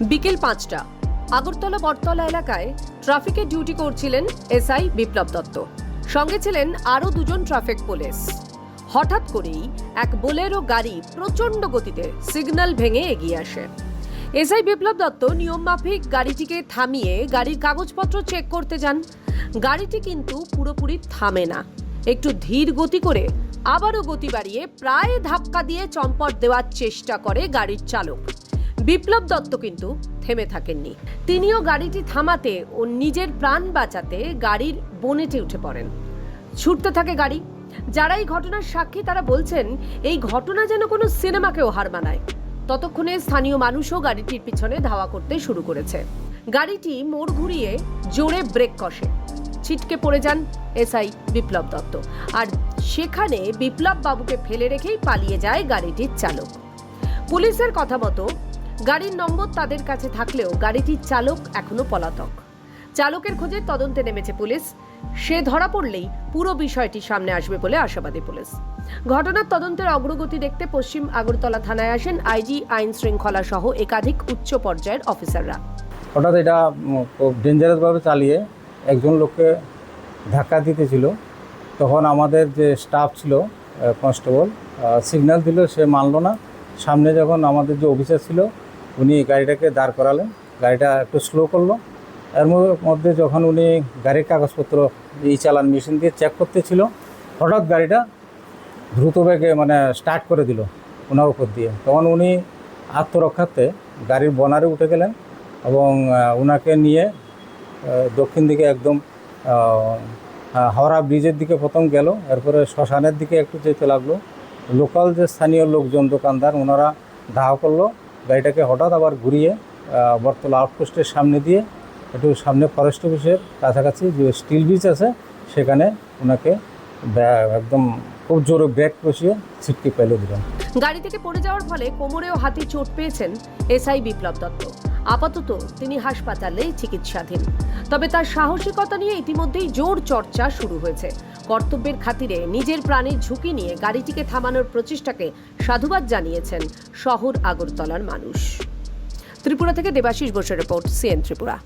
বিকেল ৫টা আগরতলা বটতলা এলাকায় ট্রাফিকে ডিউটি করছিলেন এসআই বিপ্লব দত্ত। সঙ্গে ছিলেন আরও দুজন ট্রাফিক পুলিশ। হঠাৎ করেই এক বোলেরো গাড়ি প্রচণ্ড গতিতে সিগন্যাল ভেঙে এগিয়ে আসে। এসআই বিপ্লব দত্ত নিয়মমাফিক গাড়িটিকে থামিয়ে গাড়ির কাগজপত্র চেক করতে যান। গাড়িটি কিন্তু পুরোপুরি থামে না, একটু ধীর গতি করে আবারও গতি বাড়িয়ে প্রায় ধাক্কা দিয়ে চম্পট দেওয়ার চেষ্টা করে গাড়ির চালক। বিপ্লব দত্ত কিন্তু থেমে থাকেননি, তিনিও গাড়িটি থামাতে ও নিজের প্রাণ বাঁচাতে গাড়ির বনেটে উঠে পড়েন। ছুটতে থাকে গাড়ি। যারা এই ঘটনার সাক্ষী তারা বলছেন এই ঘটনা যেন কোনো সিনেমাকেও হার মানায়। ততক্ষণে স্থানীয় মানুষও গাড়িটির পিছনে ধাওয়া করতে শুরু করেছে। গাড়িটি মোড় ঘুরিয়ে জোরে ব্রেক কষে, ছিটকে পড়ে যান এসআই বিপ্লব দত্ত। আর সেখানে বিপ্লব বাবুকে ফেলে রেখেই পালিয়ে যায় গাড়িটির চালক। পুলিশের কথা মতো গাড়ির নম্বর তাদের কাছে থাকলেও গাড়িটির চালক এখনো পলাতক। চালকের খোঁজে তদন্তে নেমেছে পুলিশ। সে ধরা পড়লেই পুরো বিষয়টি সামনে আসবে বলে আশাবাদী পুলিশ। ঘটনার তদন্তের অগ্রগতি দেখতে পশ্চিম আগরতলা থানায় আসেন আইজি, আইন শৃঙ্খলা সহ একাধিক উচ্চ পর্যায়ের অফিসাররা। হঠাৎ এটা খুব ডেঞ্জারাসভাবে চালিয়ে একজন লোককে ধাক্কা দিতেছিল। তখন আমাদের যে স্টাফ ছিল কনস্টেবল সিগন্যাল দিল, সে মানলো না। সামনে যখন আমাদের যে অফিসার ছিল উনি গাড়িটাকে দাঁড় করালেন, গাড়িটা একটু স্লো করলো। এর মধ্যে যখন উনি গাড়ির কাগজপত্র চালান মেশিন দিয়ে চেক করতেছিল, হঠাৎ গাড়িটা দ্রুত বেগে স্টার্ট করে দিল ওনার উপর দিয়ে। তখন উনি আত্মরক্ষার্থে গাড়ির বনারে উঠে গেলেন এবং ওনাকে নিয়ে দক্ষিণ দিকে একদম হাওড়া ব্রিজের দিকে প্রথম গেল, এরপরে শ্মশানের দিকে একটু যেতে লাগলো। লোকাল যে স্থানীয় লোকজন দোকানদার ওনারা ধাওয়া করলো গাড়িটাকে। হঠাৎ আবার ঘুরিয়ে বটতলা আউটপোস্টের সামনে দিয়ে একটু সামনে ফরেস্ট অফিসের কাছাকাছি যে স্টিল ব্রিজ আছে সেখানে ওনাকে একদম খুব জোরে ব্রেক কষিয়ে ছিটকে ফেলে দিলেন। গাড়ি থেকে পড়ে যাওয়ার ফলে কোমরে ও হাতে চোট পেয়েছেন এসআই বিপ্লব দত্ত। আপাতত তিনি হাসপাতালে চিকিৎসাধীন। তবে তার সাহসিকতা নিয়ে ইতিমধ্যেই জোর চর্চা শুরু হয়েছে। কর্তব্যের খাতিরে নিজের প্রাণের ঝুঁকি নিয়ে গাড়িটিকে থামানোর প্রচেষ্টাকে সাধুবাদ জানিয়েছেন শহর আগরতলার মানুষ। ত্রিপুরা থেকে দেবাশিস ঘোষের রিপোর্ট, সিএন ত্রিপুরা।